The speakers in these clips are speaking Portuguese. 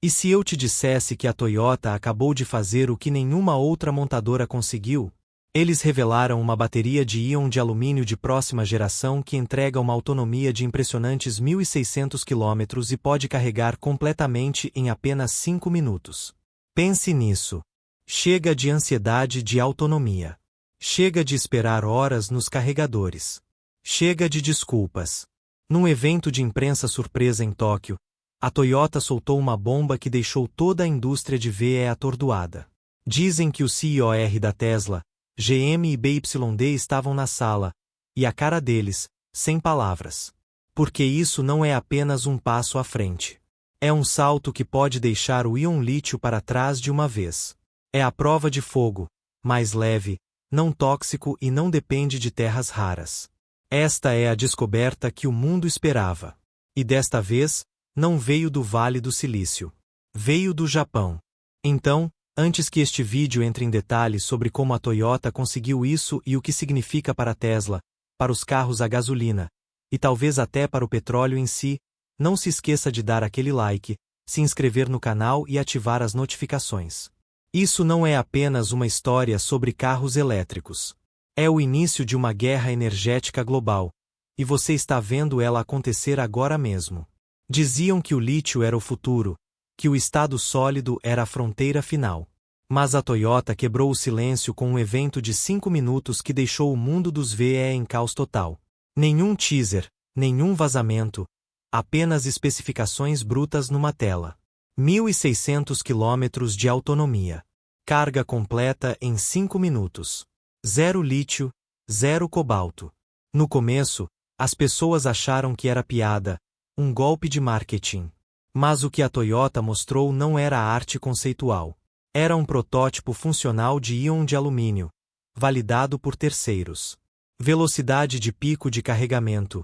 E se eu te dissesse que a Toyota acabou de fazer o que nenhuma outra montadora conseguiu? Eles revelaram uma bateria de íon de alumínio de próxima geração que entrega uma autonomia de impressionantes 1.600 km e pode carregar completamente em apenas 5 minutos. Pense nisso. Chega de ansiedade de autonomia. Chega de esperar horas nos carregadores. Chega de desculpas. Num evento de imprensa surpresa em Tóquio, a Toyota soltou uma bomba que deixou toda a indústria de VE atordoada. Dizem que o CEO da Tesla, GM e BYD estavam na sala, e a cara deles, sem palavras. Porque isso não é apenas um passo à frente. É um salto que pode deixar o íon lítio para trás de uma vez. É a prova de fogo, mais leve, não tóxico e não depende de terras raras. Esta é a descoberta que o mundo esperava. E desta vez, não veio do Vale do Silício. Veio do Japão. Então, antes que este vídeo entre em detalhes sobre como a Toyota conseguiu isso e o que significa para a Tesla, para os carros a gasolina, e talvez até para o petróleo em si, não se esqueça de dar aquele like, se inscrever no canal e ativar as notificações. Isso não é apenas uma história sobre carros elétricos. É o início de uma guerra energética global, e você está vendo ela acontecer agora mesmo. Diziam que o lítio era o futuro, que o estado sólido era a fronteira final. Mas a Toyota quebrou o silêncio com um evento de 5 minutos que deixou o mundo dos VE em caos total. Nenhum teaser, nenhum vazamento, apenas especificações brutas numa tela. 1.600 km de autonomia. Carga completa em 5 minutos. Zero lítio, zero cobalto. No começo, as pessoas acharam que era piada, um golpe de marketing. Mas o que a Toyota mostrou não era arte conceitual. Era um protótipo funcional de íon de alumínio, validado por terceiros. Velocidade de pico de carregamento,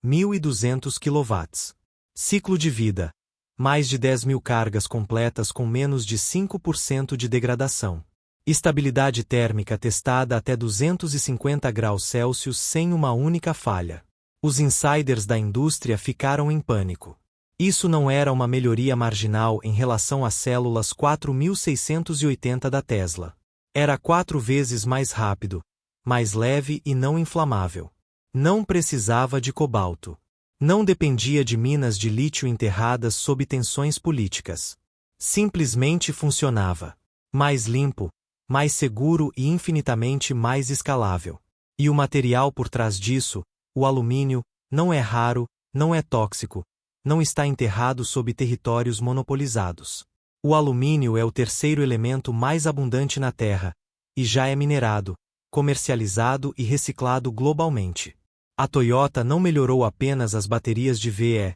1.200 kW. Ciclo de vida, mais de 10.000 cargas completas com menos de 5% de degradação. Estabilidade térmica testada até 250 graus Celsius sem uma única falha. Os insiders da indústria ficaram em pânico. Isso não era uma melhoria marginal em relação às células 4680 da Tesla. Era 4 vezes mais rápido, mais leve e não inflamável. Não precisava de cobalto. Não dependia de minas de lítio enterradas sob tensões políticas. Simplesmente funcionava. Mais limpo, mais seguro e infinitamente mais escalável. E o material por trás disso, o alumínio, não é raro, não é tóxico, não está enterrado sob territórios monopolizados. O alumínio é o terceiro elemento mais abundante na Terra, e já é minerado, comercializado e reciclado globalmente. A Toyota não melhorou apenas as baterias de VE,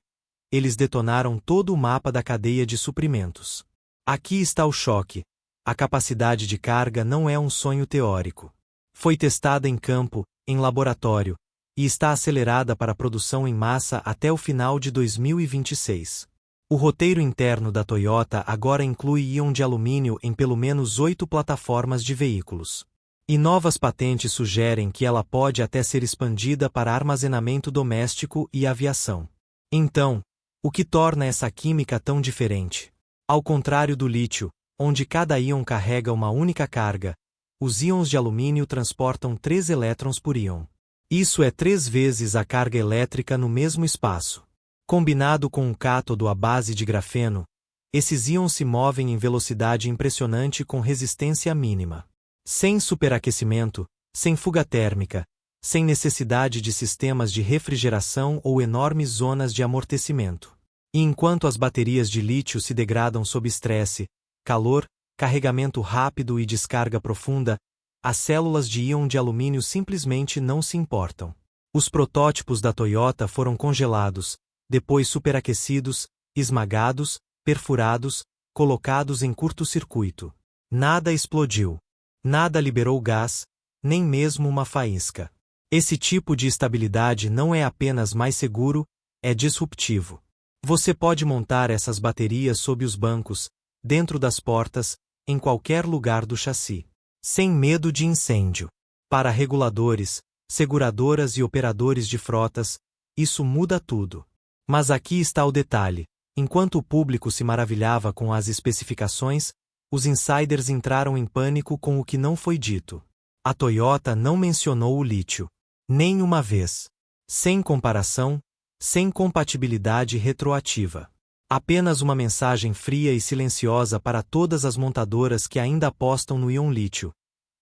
eles detonaram todo o mapa da cadeia de suprimentos. Aqui está o choque. A capacidade de carga não é um sonho teórico. Foi testada em campo, em laboratório, e está acelerada para a produção em massa até o final de 2026. O roteiro interno da Toyota agora inclui íon de alumínio em pelo menos 8 plataformas de veículos. E novas patentes sugerem que ela pode até ser expandida para armazenamento doméstico e aviação. Então, o que torna essa química tão diferente? Ao contrário do lítio, onde cada íon carrega uma única carga, os íons de alumínio transportam 3 elétrons por íon. Isso é 3 vezes a carga elétrica no mesmo espaço. Combinado com um cátodo à base de grafeno, esses íons se movem em velocidade impressionante com resistência mínima. Sem superaquecimento, sem fuga térmica, sem necessidade de sistemas de refrigeração ou enormes zonas de amortecimento. E enquanto as baterias de lítio se degradam sob estresse, calor, carregamento rápido e descarga profunda, as células de íon de alumínio simplesmente não se importam. Os protótipos da Toyota foram congelados, depois superaquecidos, esmagados, perfurados, colocados em curto-circuito. Nada explodiu. Nada liberou gás, nem mesmo uma faísca. Esse tipo de estabilidade não é apenas mais seguro, é disruptivo. Você pode montar essas baterias sob os bancos, dentro das portas, em qualquer lugar do chassi. Sem medo de incêndio. Para reguladores, seguradoras e operadores de frotas, isso muda tudo. Mas aqui está o detalhe. Enquanto o público se maravilhava com as especificações, os insiders entraram em pânico com o que não foi dito. A Toyota não mencionou o lítio. Nem uma vez. Sem comparação, sem compatibilidade retroativa. Apenas uma mensagem fria e silenciosa para todas as montadoras que ainda apostam no íon lítio.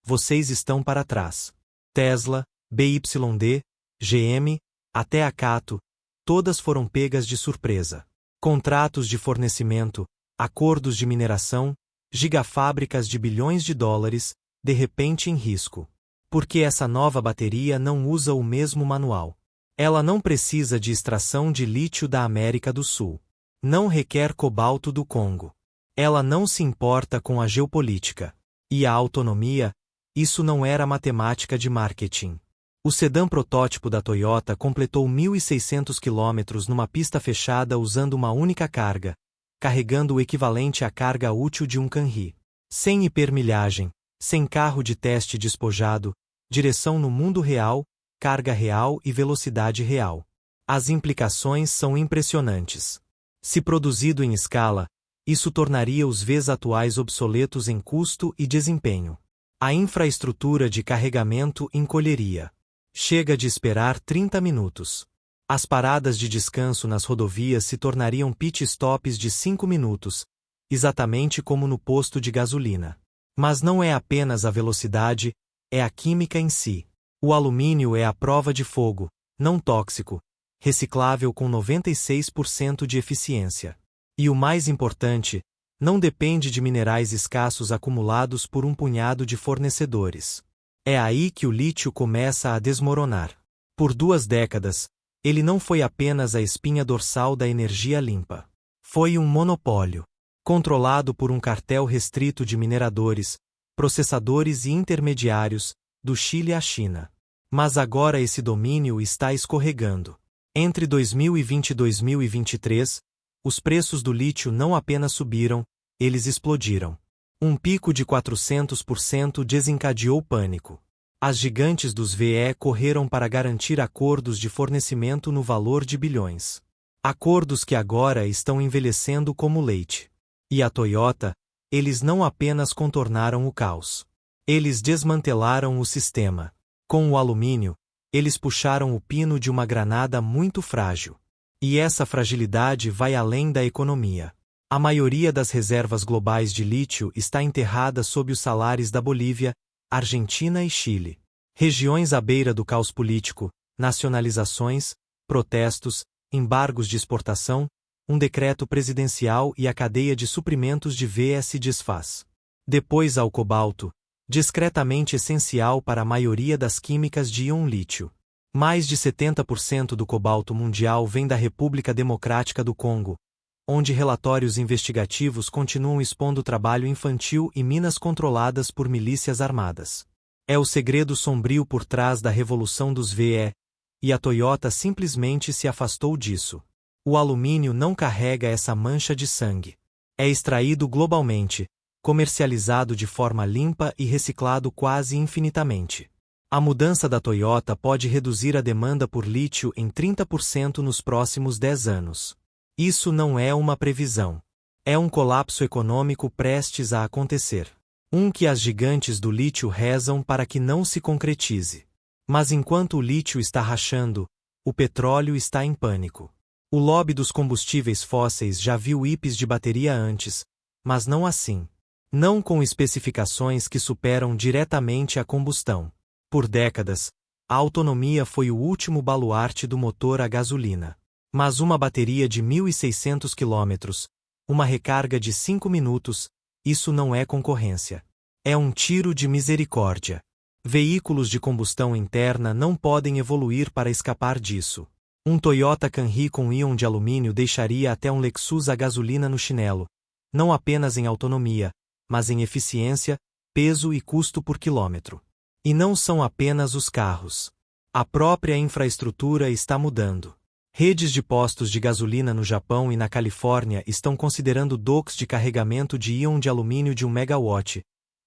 Vocês estão para trás. Tesla, BYD, GM, até a Cato, todas foram pegas de surpresa. Contratos de fornecimento, acordos de mineração, gigafábricas de bilhões de dólares, de repente em risco. Porque essa nova bateria não usa o mesmo manual. Ela não precisa de extração de lítio da América do Sul. Não requer cobalto do Congo. Ela não se importa com a geopolítica. E a autonomia, isso não era matemática de marketing. O sedã protótipo da Toyota completou 1.600 quilômetros numa pista fechada usando uma única carga, carregando o equivalente à carga útil de um Camry. Sem hipermilhagem, sem carro de teste despojado, direção no mundo real, carga real e velocidade real. As implicações são impressionantes. Se produzido em escala, isso tornaria os Vs atuais obsoletos em custo e desempenho. A infraestrutura de carregamento encolheria. Chega de esperar 30 minutos. As paradas de descanso nas rodovias se tornariam pit stops de 5 minutos, exatamente como no posto de gasolina. Mas não é apenas a velocidade, é a química em si. O alumínio é a prova de fogo, não tóxico, reciclável com 96% de eficiência. E o mais importante, não depende de minerais escassos acumulados por um punhado de fornecedores. É aí que o lítio começa a desmoronar. Por 2 décadas, ele não foi apenas a espinha dorsal da energia limpa. Foi um monopólio, controlado por um cartel restrito de mineradores, processadores e intermediários, do Chile à China. Mas agora esse domínio está escorregando. Entre 2020 e 2023, os preços do lítio não apenas subiram, eles explodiram. Um pico de 400% desencadeou pânico. As gigantes dos VE correram para garantir acordos de fornecimento no valor de bilhões. Acordos que agora estão envelhecendo como leite. E a Toyota, eles não apenas contornaram o caos. Eles desmantelaram o sistema. Com o alumínio, eles puxaram o pino de uma granada muito frágil. E essa fragilidade vai além da economia. A maioria das reservas globais de lítio está enterrada sob os salares da Bolívia, Argentina e Chile. Regiões à beira do caos político, nacionalizações, protestos, embargos de exportação, um decreto presidencial e a cadeia de suprimentos de VE se desfaz. Depois há o cobalto, discretamente essencial para a maioria das químicas de íon lítio. Mais de 70% do cobalto mundial vem da República Democrática do Congo, onde relatórios investigativos continuam expondo trabalho infantil e minas controladas por milícias armadas. É o segredo sombrio por trás da revolução dos VE, e a Toyota simplesmente se afastou disso. O alumínio não carrega essa mancha de sangue. É extraído globalmente, comercializado de forma limpa e reciclado quase infinitamente. A mudança da Toyota pode reduzir a demanda por lítio em 30% nos próximos 10 anos. Isso não é uma previsão. É um colapso econômico prestes a acontecer. Um que as gigantes do lítio rezam para que não se concretize. Mas enquanto o lítio está rachando, o petróleo está em pânico. O lobby dos combustíveis fósseis já viu IPs de bateria antes, mas não assim. Não com especificações que superam diretamente a combustão. Por décadas, a autonomia foi o último baluarte do motor a gasolina. Mas uma bateria de 1.600 quilômetros, uma recarga de 5 minutos, isso não é concorrência. É um tiro de misericórdia. Veículos de combustão interna não podem evoluir para escapar disso. Um Toyota Camry com íon de alumínio deixaria até um Lexus a gasolina no chinelo, não apenas em autonomia, mas em eficiência, peso e custo por quilômetro. E não são apenas os carros. A própria infraestrutura está mudando. Redes de postos de gasolina no Japão e na Califórnia estão considerando docks de carregamento de íon de alumínio de 1 megawatt,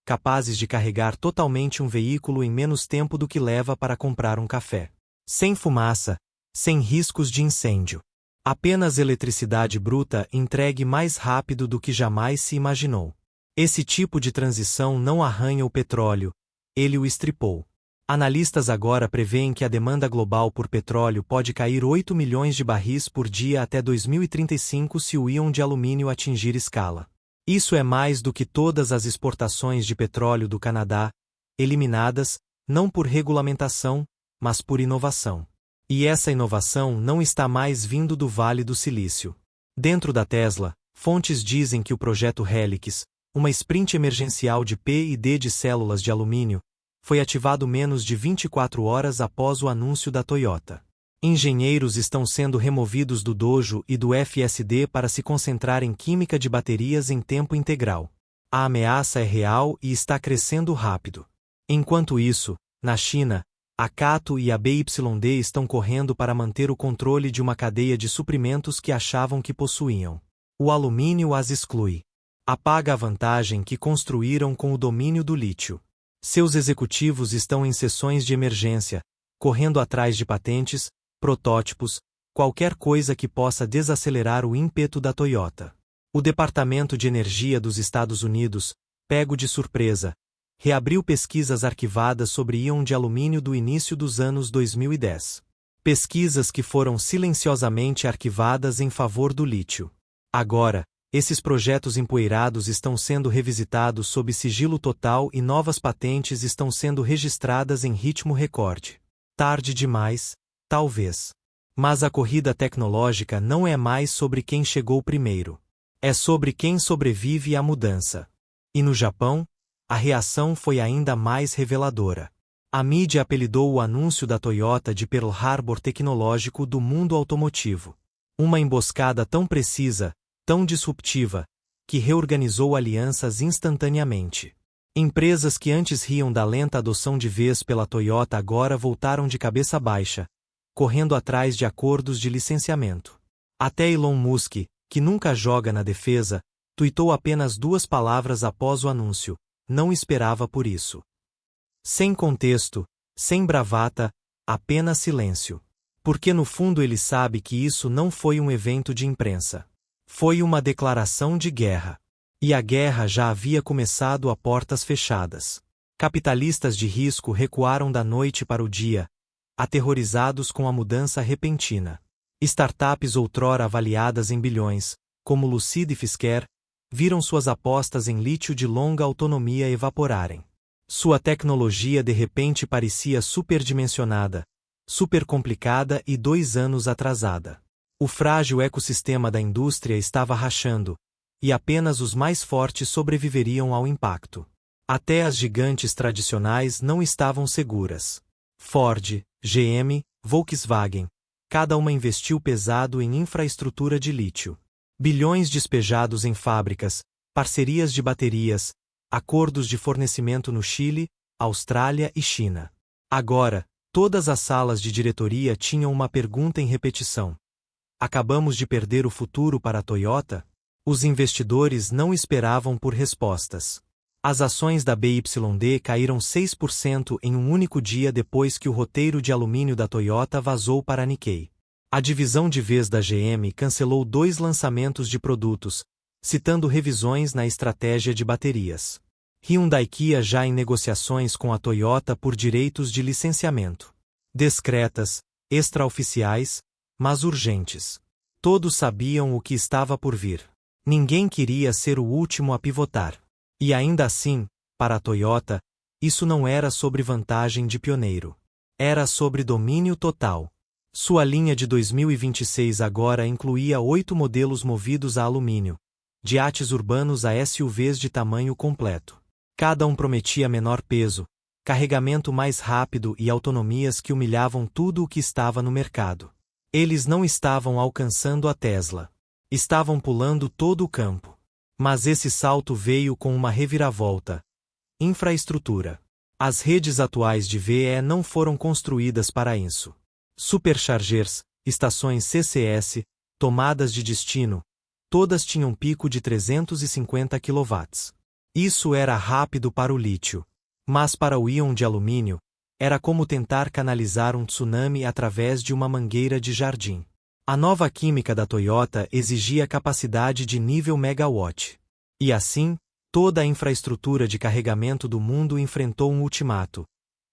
capazes de carregar totalmente um veículo em menos tempo do que leva para comprar um café. Sem fumaça, sem riscos de incêndio. Apenas eletricidade bruta entregue mais rápido do que jamais se imaginou. Esse tipo de transição não arranha o petróleo, ele o estripou. Analistas agora prevêem que a demanda global por petróleo pode cair 8 milhões de barris por dia até 2035 se o íon de alumínio atingir escala. Isso é mais do que todas as exportações de petróleo do Canadá, eliminadas, não por regulamentação, mas por inovação. E essa inovação não está mais vindo do Vale do Silício. Dentro da Tesla, fontes dizem que o projeto Helix, uma sprint emergencial de P&D de células de alumínio, foi ativado menos de 24 horas após o anúncio da Toyota. Engenheiros estão sendo removidos do dojo e do FSD para se concentrar em química de baterias em tempo integral. A ameaça é real e está crescendo rápido. Enquanto isso, na China, a Cato e a BYD estão correndo para manter o controle de uma cadeia de suprimentos que achavam que possuíam. O alumínio as exclui. Apaga a vantagem que construíram com o domínio do lítio. Seus executivos estão em sessões de emergência, correndo atrás de patentes, protótipos, qualquer coisa que possa desacelerar o ímpeto da Toyota. O Departamento de Energia dos Estados Unidos, pego de surpresa, reabriu pesquisas arquivadas sobre íon de alumínio do início dos anos 2010. Pesquisas que foram silenciosamente arquivadas em favor do lítio. Agora, esses projetos empoeirados estão sendo revisitados sob sigilo total e novas patentes estão sendo registradas em ritmo recorde. Tarde demais, talvez. Mas a corrida tecnológica não é mais sobre quem chegou primeiro. É sobre quem sobrevive à mudança. E no Japão, a reação foi ainda mais reveladora. A mídia apelidou o anúncio da Toyota de Pearl Harbor tecnológico do mundo automotivo. Uma emboscada tão precisa, tão disruptiva, que reorganizou alianças instantaneamente. Empresas que antes riam da lenta adoção de vez pela Toyota agora voltaram de cabeça baixa, correndo atrás de acordos de licenciamento. Até Elon Musk, que nunca joga na defesa, tuitou apenas 2 palavras após o anúncio: não esperava por isso. Sem contexto, sem bravata, apenas silêncio. Porque no fundo ele sabe que isso não foi um evento de imprensa. Foi uma declaração de guerra. E a guerra já havia começado a portas fechadas. Capitalistas de risco recuaram da noite para o dia, aterrorizados com a mudança repentina. Startups outrora avaliadas em bilhões, como Lucid e Fisker, viram suas apostas em lítio de longa autonomia evaporarem. Sua tecnologia de repente parecia superdimensionada, supercomplicada e 2 anos atrasada. O frágil ecossistema da indústria estava rachando, e apenas os mais fortes sobreviveriam ao impacto. Até as gigantes tradicionais não estavam seguras. Ford, GM, Volkswagen, cada uma investiu pesado em infraestrutura de lítio. Bilhões despejados em fábricas, parcerias de baterias, acordos de fornecimento no Chile, Austrália e China. Agora, todas as salas de diretoria tinham uma pergunta em repetição. Acabamos de perder o futuro para a Toyota? Os investidores não esperavam por respostas. As ações da BYD caíram 6% em um único dia depois que o roteiro de alumínio da Toyota vazou para a Nikkei. A divisão de vez da GM cancelou 2 lançamentos de produtos, citando revisões na estratégia de baterias. Hyundai e Kia já em negociações com a Toyota por direitos de licenciamento. Discretas, extraoficiais, mas urgentes. Todos sabiam o que estava por vir. Ninguém queria ser o último a pivotar. E ainda assim, para a Toyota, isso não era sobre vantagem de pioneiro. Era sobre domínio total. Sua linha de 2026 agora incluía 8 modelos movidos a alumínio, de iates urbanos a SUVs de tamanho completo. Cada um prometia menor peso, carregamento mais rápido e autonomias que humilhavam tudo o que estava no mercado. Eles não estavam alcançando a Tesla. Estavam pulando todo o campo. Mas esse salto veio com uma reviravolta. Infraestrutura. As redes atuais de VE não foram construídas para isso. Superchargers, estações CCS, tomadas de destino, todas tinham pico de 350 kW. Isso era rápido para o lítio. Mas para o íon de alumínio, era como tentar canalizar um tsunami através de uma mangueira de jardim. A nova química da Toyota exigia capacidade de nível megawatt. E assim, toda a infraestrutura de carregamento do mundo enfrentou um ultimato: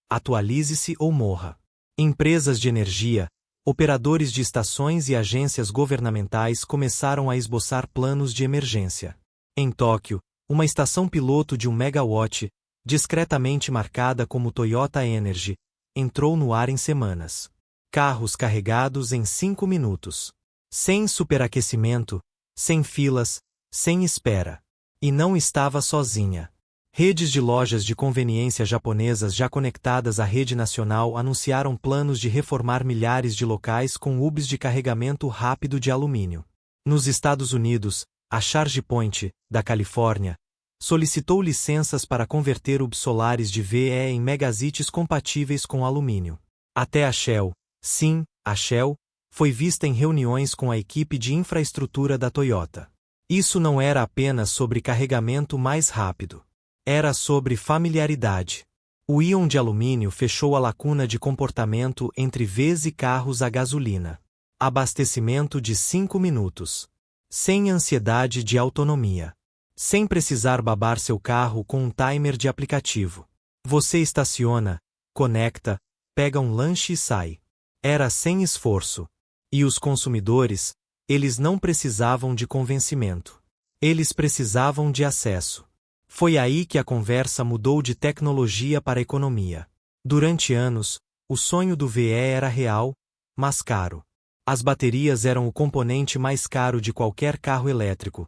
atualize-se ou morra. Empresas de energia, operadores de estações e agências governamentais começaram a esboçar planos de emergência. Em Tóquio, uma estação piloto de 1 megawatt, discretamente marcada como Toyota Energy, entrou no ar em semanas. Carros carregados em 5 minutos. Sem superaquecimento, sem filas, sem espera. E não estava sozinha. Redes de lojas de conveniência japonesas já conectadas à rede nacional anunciaram planos de reformar milhares de locais com hubs de carregamento rápido de alumínio. Nos Estados Unidos, a ChargePoint, da Califórnia, solicitou licenças para converter hubs solares de VE em megazites compatíveis com alumínio. Até a Shell, sim, a Shell, foi vista em reuniões com a equipe de infraestrutura da Toyota. Isso não era apenas sobre carregamento mais rápido. Era sobre familiaridade. O íon de alumínio fechou a lacuna de comportamento entre Vs e carros a gasolina. Abastecimento de 5 minutos. Sem ansiedade de autonomia. Sem precisar babar seu carro com um timer de aplicativo. Você estaciona, conecta, pega um lanche e sai. Era sem esforço. E os consumidores, eles não precisavam de convencimento. Eles precisavam de acesso. Foi aí que a conversa mudou de tecnologia para economia. Durante anos, o sonho do VE era real, mas caro. As baterias eram o componente mais caro de qualquer carro elétrico,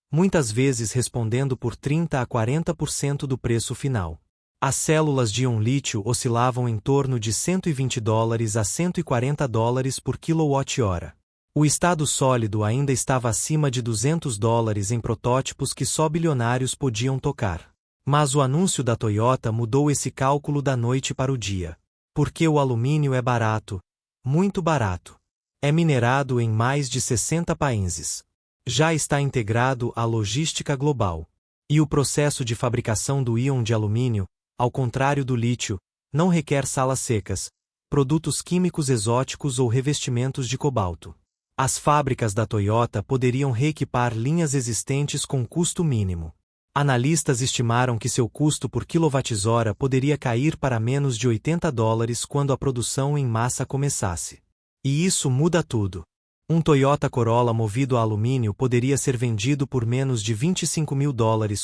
muitas vezes respondendo por 30 a 40% do preço final. As células de íon lítio oscilavam em torno de $120 a $140 por quilowatt-hora. O estado sólido ainda estava acima de $200 em protótipos que só bilionários podiam tocar. Mas o anúncio da Toyota mudou esse cálculo da noite para o dia. Porque o alumínio é barato, muito barato. É minerado em mais de 60 países. Já está integrado à logística global. E o processo de fabricação do íon de alumínio, ao contrário do lítio, não requer salas secas, produtos químicos exóticos ou revestimentos de cobalto. As fábricas da Toyota poderiam reequipar linhas existentes com custo mínimo. Analistas estimaram que seu custo por quilowatt-hora poderia cair para menos de $80 quando a produção em massa começasse. E isso muda tudo. Um Toyota Corolla movido a alumínio poderia ser vendido por menos de $25 mil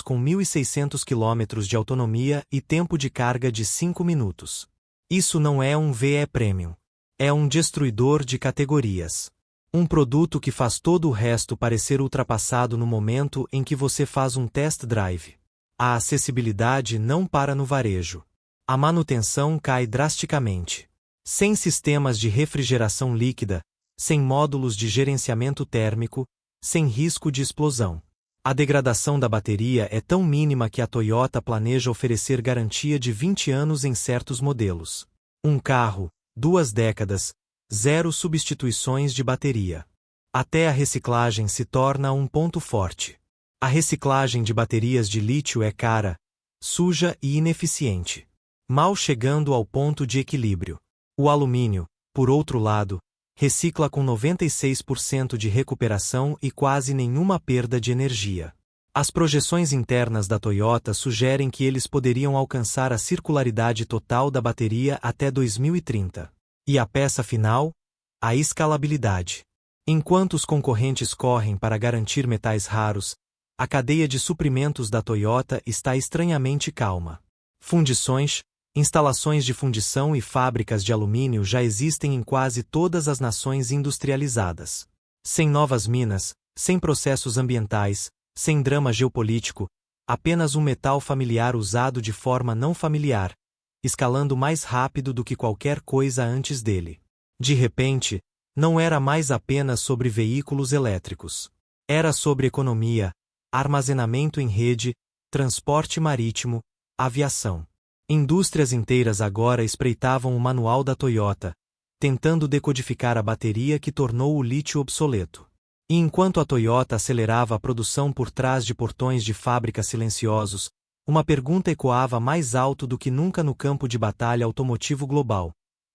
com 1.600 km de autonomia e tempo de carga de 5 minutos. Isso não é um VE Premium. É um destruidor de categorias. Um produto que faz todo o resto parecer ultrapassado no momento em que você faz um test drive. A acessibilidade não para no varejo. A manutenção cai drasticamente. Sem sistemas de refrigeração líquida, sem módulos de gerenciamento térmico, sem risco de explosão. A degradação da bateria é tão mínima que a Toyota planeja oferecer garantia de 20 anos em certos modelos. Um carro, 2 décadas, 0 substituições de bateria. Até a reciclagem se torna um ponto forte. A reciclagem de baterias de lítio é cara, suja e ineficiente. Mal chegando ao ponto de equilíbrio. O alumínio, por outro lado, recicla com 96% de recuperação e quase nenhuma perda de energia. As projeções internas da Toyota sugerem que eles poderiam alcançar a circularidade total da bateria até 2030. E a peça final? A escalabilidade. Enquanto os concorrentes correm para garantir metais raros, a cadeia de suprimentos da Toyota está estranhamente calma. Fundições, instalações de fundição e fábricas de alumínio já existem em quase todas as nações industrializadas. Sem novas minas, sem processos ambientais, sem drama geopolítico, apenas um metal familiar usado de forma não familiar, escalando mais rápido do que qualquer coisa antes dele. De repente, não era mais apenas sobre veículos elétricos. Era sobre economia, armazenamento em rede, transporte marítimo, aviação. Indústrias inteiras agora espreitavam o manual da Toyota, tentando decodificar a bateria que tornou o lítio obsoleto. E enquanto a Toyota acelerava a produção por trás de portões de fábrica silenciosos, uma pergunta ecoava mais alto do que nunca no campo de batalha automotivo global: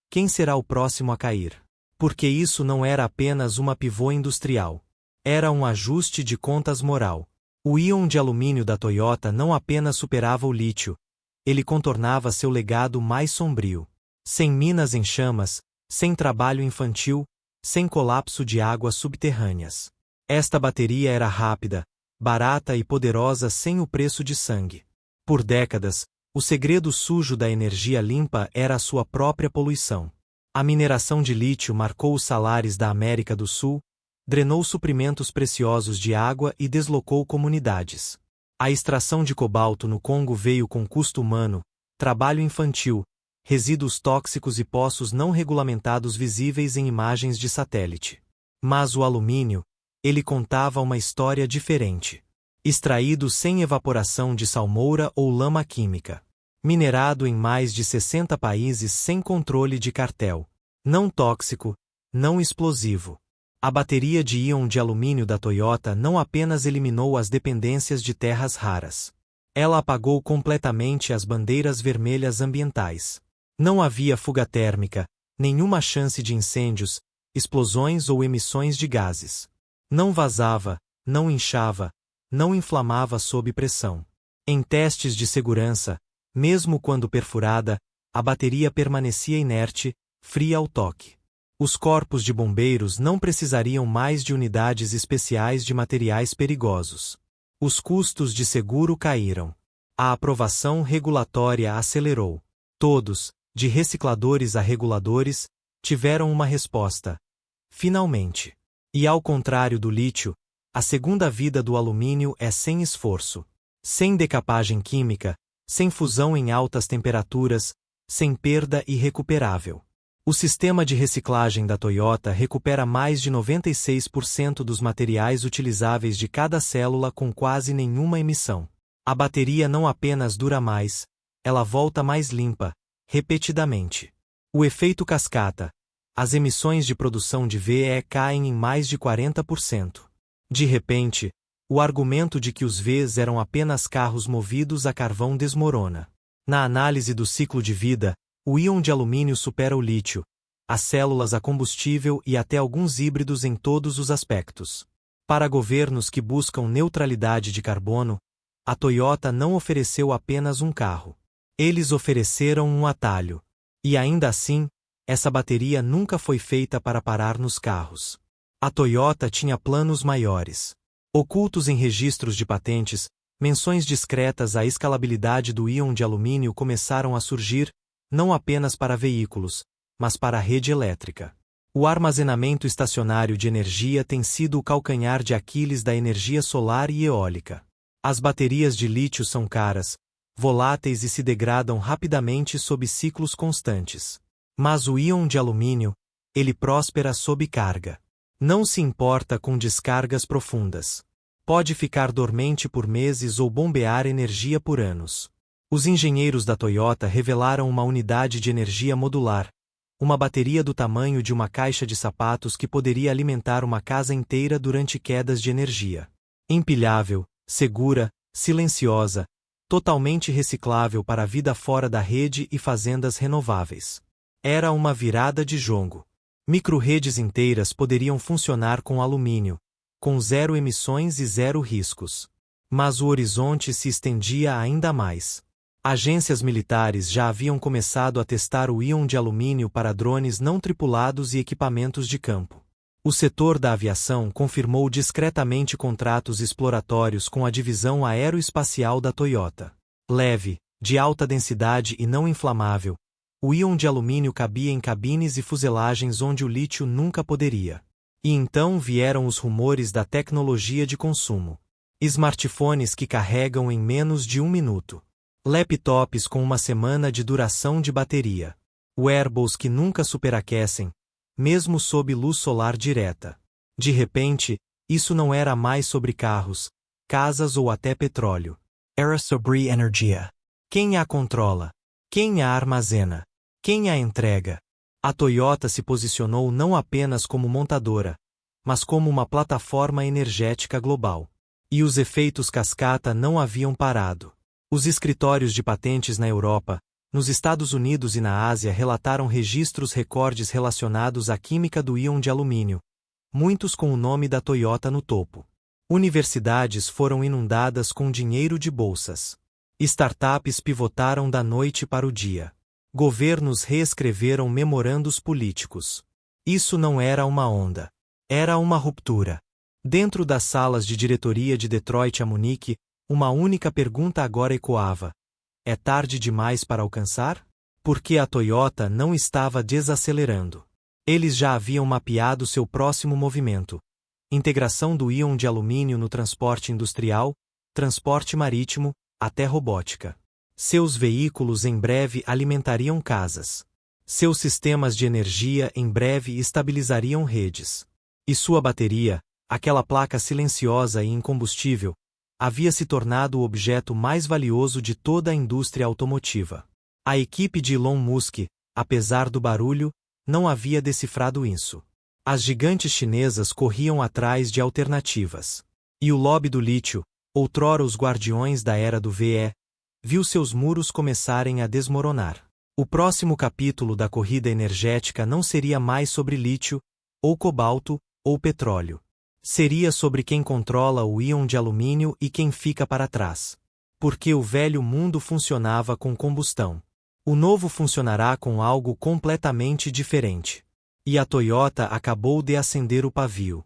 quem será o próximo a cair? Porque isso não era apenas uma pivô industrial. Era um ajuste de contas moral. O íon de alumínio da Toyota não apenas superava o lítio, ele contornava seu legado mais sombrio. Sem minas em chamas, sem trabalho infantil, sem colapso de águas subterrâneas. Esta bateria era rápida, barata e poderosa sem o preço de sangue. Por décadas, o segredo sujo da energia limpa era a sua própria poluição. A mineração de lítio marcou os salares da América do Sul, drenou suprimentos preciosos de água e deslocou comunidades. A extração de cobalto no Congo veio com custo humano, trabalho infantil, resíduos tóxicos e poços não regulamentados visíveis em imagens de satélite. Mas o alumínio, ele contava uma história diferente. Extraído sem evaporação de salmoura ou lama química. Minerado em mais de 60 países sem controle de cartel. Não tóxico, não explosivo. A bateria de íon de alumínio da Toyota não apenas eliminou as dependências de terras raras. Ela apagou completamente as bandeiras vermelhas ambientais. Não havia fuga térmica, nenhuma chance de incêndios, explosões ou emissões de gases. Não vazava, não inchava, não inflamava sob pressão. Em testes de segurança, mesmo quando perfurada, a bateria permanecia inerte, fria ao toque. Os corpos de bombeiros não precisariam mais de unidades especiais de materiais perigosos. Os custos de seguro caíram. A aprovação regulatória acelerou. Todos, de recicladores a reguladores, tiveram uma resposta. Finalmente. E ao contrário do lítio, a segunda vida do alumínio é sem esforço. Sem decapagem química, sem fusão em altas temperaturas, sem perda irrecuperável. O sistema de reciclagem da Toyota recupera mais de 96% dos materiais utilizáveis de cada célula com quase nenhuma emissão. A bateria não apenas dura mais, ela volta mais limpa, repetidamente. O efeito cascata. As emissões de produção de VE caem em mais de 40%. De repente, o argumento de que os Vs eram apenas carros movidos a carvão desmorona. Na análise do ciclo de vida, o íon de alumínio supera o lítio, as células a combustível e até alguns híbridos em todos os aspectos. Para governos que buscam neutralidade de carbono, a Toyota não ofereceu apenas um carro. Eles ofereceram um atalho. E ainda assim, essa bateria nunca foi feita para parar nos carros. A Toyota tinha planos maiores. Ocultos em registros de patentes, menções discretas à escalabilidade do íon de alumínio começaram a surgir, não apenas para veículos, mas para a rede elétrica. O armazenamento estacionário de energia tem sido o calcanhar de Aquiles da energia solar e eólica. As baterias de lítio são caras, voláteis e se degradam rapidamente sob ciclos constantes. Mas o íon de alumínio, ele próspera sob carga. Não se importa com descargas profundas. Pode ficar dormente por meses ou bombear energia por anos. Os engenheiros da Toyota revelaram uma unidade de energia modular, uma bateria do tamanho de uma caixa de sapatos que poderia alimentar uma casa inteira durante quedas de energia. Empilhável, segura, silenciosa, totalmente reciclável para a vida fora da rede e fazendas renováveis. Era uma virada de jogo. Micro-redes inteiras poderiam funcionar com alumínio, com zero emissões e zero riscos. Mas o horizonte se estendia ainda mais. Agências militares já haviam começado a testar o íon de alumínio para drones não tripulados e equipamentos de campo. O setor da aviação confirmou discretamente contratos exploratórios com a divisão aeroespacial da Toyota. Leve, de alta densidade e não inflamável, o íon de alumínio cabia em cabines e fuselagens onde o lítio nunca poderia. E então vieram os rumores da tecnologia de consumo. Smartphones que carregam em menos de 1 minuto. Laptops com uma semana de duração de bateria. Wearables que nunca superaquecem, mesmo sob luz solar direta. De repente, isso não era mais sobre carros, casas ou até petróleo. Era sobre energia. Quem a controla? Quem a armazena? Quem a entrega? A Toyota se posicionou não apenas como montadora, mas como uma plataforma energética global. E os efeitos cascata não haviam parado. Os escritórios de patentes na Europa, Nos Estados Unidos e na Ásia relataram registros recordes relacionados à química do íon de alumínio, muitos com o nome da Toyota no topo. Universidades foram inundadas com dinheiro de bolsas. Startups pivotaram da noite para o dia. Governos reescreveram memorandos políticos. Isso não era uma onda. Era uma ruptura. Dentro das salas de diretoria de Detroit a Munique, uma única pergunta agora ecoava: é tarde demais para alcançar? Porque a Toyota não estava desacelerando. Eles já haviam mapeado seu próximo movimento: integração do íon de alumínio no transporte industrial, transporte marítimo, até robótica. Seus veículos em breve alimentariam casas. Seus sistemas de energia em breve estabilizariam redes. E sua bateria, aquela placa silenciosa e incombustível, havia se tornado o objeto mais valioso de toda a indústria automotiva. A equipe de Elon Musk, apesar do barulho, não havia decifrado isso. As gigantes chinesas corriam atrás de alternativas. E o lobby do lítio, outrora os guardiões da era do VE, viu seus muros começarem a desmoronar. O próximo capítulo da corrida energética não seria mais sobre lítio, ou cobalto, ou petróleo. Seria sobre quem controla o íon de alumínio e quem fica para trás. Porque o velho mundo funcionava com combustão. O novo funcionará com algo completamente diferente. E a Toyota acabou de acender o pavio.